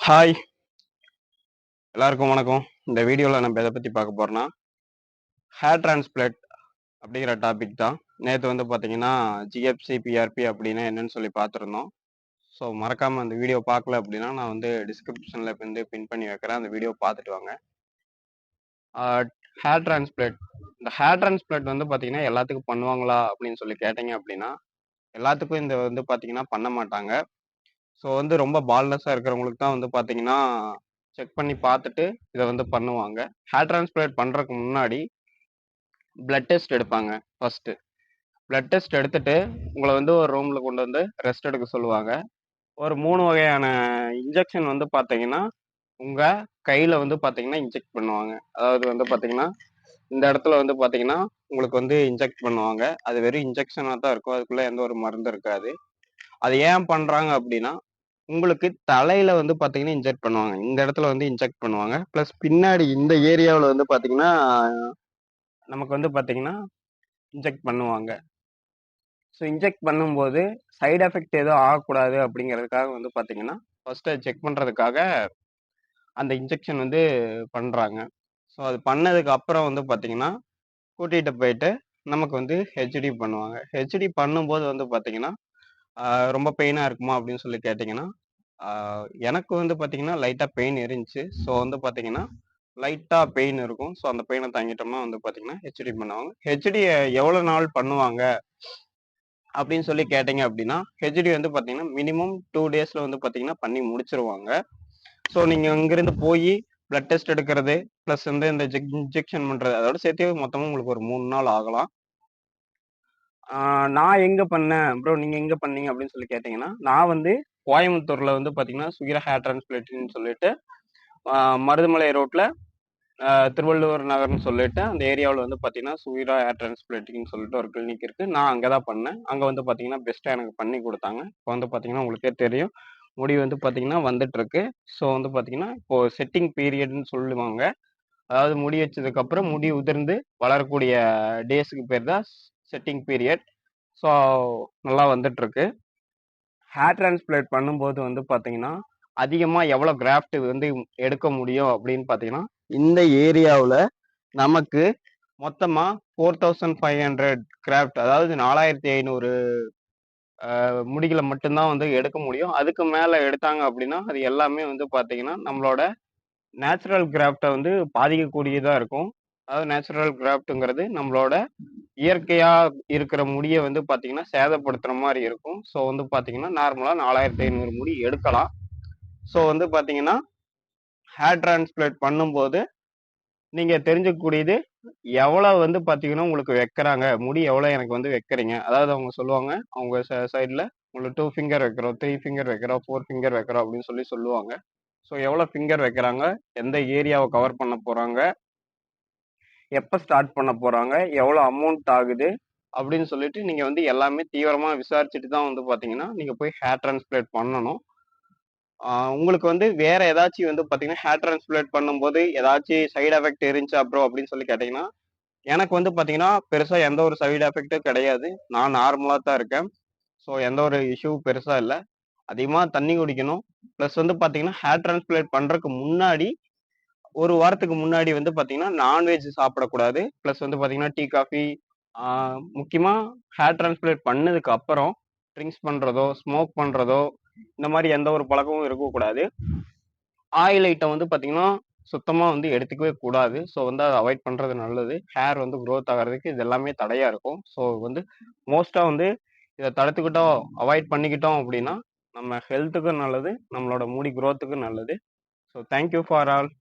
Hi! எல்லாருக்கும் வணக்கம். இந்த வீடியோல நம்ம எத பத்தி பார்க்க போறோம்னா, ஹேர் டிரான்ஸ்பிளான்ட் அப்படிங்கிற டாபிக் தான். நேத்து வந்து பார்த்தீங்கன்னா, ஜிஎஃப்சி, பிஆர்பி அப்படின்னா என்னன்னு சொல்லி பார்த்துருந்தோம். ஸோ மறக்காம அந்த வீடியோ பார்க்கல அப்படின்னா, நான் வந்து டிஸ்கிரிப்ஷன்ல வந்து பின் பண்ணி வைக்கிறேன். அந்த வீடியோ பார்த்துட்டு வாங்க. ஆ ஹேர் டிரான்ஸ்பிளான்ட் இந்த ஹேர் டிரான்ஸ்பிளான்ட் வந்து பார்த்தீங்கன்னா, எல்லாத்துக்கும் பண்ணுவாங்களா அப்படின்னு சொல்லி கேட்டீங்க அப்படின்னா, எல்லாத்துக்கும் இந்த வந்து பார்த்தீங்கன்னா பண்ண மாட்டாங்க. ஸோ வந்து ரொம்ப பால்னஸா இருக்கிறவங்களுக்கு தான் வந்து பார்த்தீங்கன்னா, செக் பண்ணி பார்த்துட்டு இத வந்து பண்ணுவாங்க. ஹேர் டிரான்ஸ்பிளான்ட் பண்றதுக்கு முன்னாடி பிளட் டெஸ்ட் எடுப்பாங்க ஃபர்ஸ்ட்டு. பிளட் டெஸ்ட் எடுத்துட்டு, உங்கள வந்து ஒரு ரூம்ல கொண்டு வந்து ரெஸ்ட் எடுக்க சொல்லுவாங்க. ஒரு 3 வகையான இன்ஜெக்ஷன் வந்து பார்த்தீங்கன்னா, உங்க கையில வந்து பார்த்தீங்கன்னா, இன்ஜெக்ட் பண்ணுவாங்க. அதாவது வந்து பார்த்தீங்கன்னா, இந்த இடத்துல வந்து பார்த்தீங்கன்னா, உங்களுக்கு வந்து இன்ஜெக்ட் பண்ணுவாங்க. அது வெறும் இன்ஜெக்ஷனா தான் இருக்கும். அதுக்குள்ள எந்த ஒரு மருந்தும் இருக்காது. அது ஏன் பண்றாங்க அப்டின்னா, உங்களுக்கு தலையில வந்து பார்த்தீங்கன்னா, இன்ஜெக்ட் பண்ணுவாங்க. இந்த இடத்துல வந்து இன்ஜெக்ட் பண்ணுவாங்க. பிளஸ் பின்னாடி இந்த ஏரியாவுல வந்து பார்த்தீங்கன்னா, நமக்கு வந்து பார்த்தீங்கன்னா, இன்ஜெக்ட் பண்ணுவாங்க. ஸோ இன்ஜெக்ட் பண்ணும்போது, சைட் எஃபெக்ட் எதுவும் ஆகக்கூடாது அப்படிங்கிறதுக்காக வந்து பார்த்தீங்கன்னா, ஃபர்ஸ்ட்டு அத செக் பண்றதுக்காக அந்த இன்ஜெக்ஷன் வந்து பண்றாங்க. ஸோ அது பண்ணதுக்கு அப்புறம் வந்து பார்த்தீங்கன்னா, கூட்டிட்டு போயிட்டு நமக்கு வந்து ஹெச்டி பண்ணுவாங்க. ஹெச்டி பண்ணும்போது வந்து பார்த்தீங்கன்னா, ஆ ரொம்ப பெயினா இருக்குமா அப்படின்னு சொல்லி கேட்டீங்கன்னா, ஆ எனக்கு வந்து பார்த்தீங்கன்னா, லைட்டா பெயின் இருந்துச்சு. ஸோ வந்து பார்த்தீங்கன்னா, லைட்டா பெயின் இருக்கும். ஸோ அந்த பெயின தாங்கிட்டோம்னா வந்து பார்த்தீங்கன்னா, ஹெச்டி பண்ணுவாங்க. ஹெச்டிய எவ்வளோ நாள் பண்ணுவாங்க? அப்படின்னு சொல்லி கேட்டீங்க அப்படின்னா, ஹெச்டி வந்து பார்த்தீங்கன்னா, மினிமம் 2 டேஸ்ல வந்து பார்த்தீங்கன்னா, பண்ணி முடிச்சுருவாங்க. ஸோ நீங்க இங்கிருந்து போயி பிளட் டெஸ்ட் எடுக்கிறது, பிளஸ் வந்து இந்த இன்ஜெக்ஷன் பண்றது, அதோட சேர்த்து மொத்தமா உங்களுக்கு ஒரு 3 நாள் ஆகலாம். ஆ நான் எங்க பண்ணேன், ப்ரோ நீங்க எங்க பண்ணீங்க அப்படின்னு சொல்லி கேட்டீங்கன்னா, நான் வந்து கோயம்புத்தூர்ல வந்து பார்த்தீங்கன்னா, சுகிரா ஹேர் டிரான்ஸ்பிளான்ட்ன்னு சொல்லிட்டு, ஆ மருதமலை ரோட்ல திருவள்ளுவர் நகர்ன்னு சொல்லிட்டு அந்த ஏரியாவுல வந்து பார்த்தீங்கன்னா, சுவீரா ஹேர் டிரான்ஸ்பிளான்டிங்ன்னு சொல்லிட்டு ஒரு கிளினிக் இருக்கு. நான் அங்க தான் பண்ணேன். அங்க வந்து பார்த்தீங்கன்னா, பெஸ்ட்டா எனக்கு பண்ணி குடுத்தாங்க. இப்ப வந்து பார்த்தீங்கன்னா, உங்களுக்கே தெரியும். முடி வந்து பார்த்தீங்கன்னா, வந்துட்டுருக்கு. ஸோ வந்து பார்த்தீங்கன்னா, இப்போ செட்டிங் பீரியட்ன்னு சொல்லுவாங்க. அதாவது முடி வச்சதுக்கப்புறம் முடி உதிர்ந்து வளரக்கூடிய டேஸ்க்கு பேர் தான் செட்டிங் பீரியட். ஸோ நல்லா வந்துட்டுருக்கு. ஹேர் டிரான்ஸ்பிளான்ட் பண்ணும்போது வந்து பார்த்தீங்கன்னா, அதிகமா எவ்வளோ கிராஃப்ட் வந்து எடுக்க முடியும் அப்படின்னு பார்த்தீங்கன்னா, இந்த ஏரியாவுல நமக்கு மொத்தமா 4500 கிராஃப்ட் அதாவது 4500 முடிகள மட்டும் தான் வந்து எடுக்க முடியும். அதுக்கு மேல எடுத்தாங்க அப்படின்னா, அது எல்லாமே வந்து பார்த்தீங்கன்னா, நம்மளோட நேச்சுரல் கிராஃப்ட்ட வந்து பாதிக்கக்கூடியதா இருக்கும். அதாவது நேச்சுரல் கிராஃப்ட்ங்கிறது நம்மளோட இயற்கையா இருக்கிற முடிய வந்து பார்த்தீங்கன்னா, சேதப்படுத்துற மாரி இருக்கும். ஸோ வந்து பார்த்தீங்கன்னா, நார்மலா 4500 முடி எடுக்கலாம். ஸோ வந்து பார்த்தீங்கன்னா, ஹேர் டிரான்ஸ்பிளான்ட் பண்ணும்போது நீங்க தெரிஞ்சுக்கக்கூடியது, எவ்வளவு வந்து பார்த்தீங்கன்னா, உங்களுக்கு வைக்கிறாங்க. முடி எவ்வளோ எனக்கு வந்து வைக்கிறீங்க. அதாவது அவங்க சொல்லுவாங்க, அவங்க சைட்ல உங்களுக்கு 2 ஃபிங்கர் வைக்கிறோம், 3 ஃபிங்கர் வைக்கிறோம், 4 ஃபிங்கர் வைக்கிறோம் அப்படின்னு சொல்லி சொல்லுவாங்க. ஸோ எவ்வளோ ஃபிங்கர் வைக்கிறாங்க, எந்த ஏரியாவ கவர் பண்ண போறாங்க, எப்ப ஸ்டார்ட் பண்ண போறாங்க, எவ்வளோ அமௌண்ட் ஆகுது அப்படின்னு சொல்லிட்டு நீங்க வந்து எல்லாமே தீவிரமா விசாரிச்சுட்டு தான் வந்து பார்த்தீங்கன்னா, நீங்க போய் ஹேர் டிரான்ஸ்பிளான்ட் பண்ணணும். உங்களுக்கு வந்து வேற ஏதாச்சும் வந்து பார்த்தீங்கன்னா, ஹேர் டிரான்ஸ்பிளான்ட் பண்ணும்போது ஏதாச்சும் சைட் எஃபெக்ட் இருந்துச்சா ப்ரோ அப்படின்னு சொல்லி கேட்டீங்கன்னா, எனக்கு வந்து பாத்தீங்கன்னா, பெருசா எந்த ஒரு சைடு எஃபெக்ட்டும் கிடையாது. நான் நார்மலா தான் இருக்கேன். ஸோ எந்த ஒரு இஷ்யூ பெருசா இல்ல. அதிகமா தண்ணி குடிக்கணும். பிளஸ் வந்து பாத்தீங்கன்னா, ஹேர் டிரான்ஸ்பிளான்ட் பண்றதுக்கு முன்னாடி, 1 வாரத்துக்கு முன்னாடி வந்து பாத்தீங்கன்னா, நான்வெஜ் சாப்பிடக்கூடாது. பிளஸ் வந்து பாத்தீங்கன்னா, டீ, காஃபி ஆ முக்கியமா ஹேர் டிரான்ஸ்பிளான்ட் பண்ணதுக்கு அப்புறம், ட்ரிங்க்ஸ் பண்றதோ, ஸ்மோக் பண்றதோ, இந்த மாரி எந்த ஒரு பழக்கமும் இருக்கக்கூடாது. ஆயில் ஐட்டம் வந்து பாத்தீங்கன்னா, சுத்தமா வந்து எடுத்துக்கவே கூடாது. ஸோ வந்து அத அவாய்ட் பண்றது நல்லது. ஹேர் வந்து குரோத் ஆகுறதுக்கு இது எல்லாமே தடையா இருக்கும். ஸோ வந்து மோஸ்ட்டா வந்து இத தடுத்துக்கிட்டோம், அவாய்ட் பண்ணிக்கிட்டோம் அப்டின்னா, நம்ம ஹெல்த்துக்கும் நல்லது, நம்மளோட முடி குரோத்துக்கும் நல்லது. So thank you for all.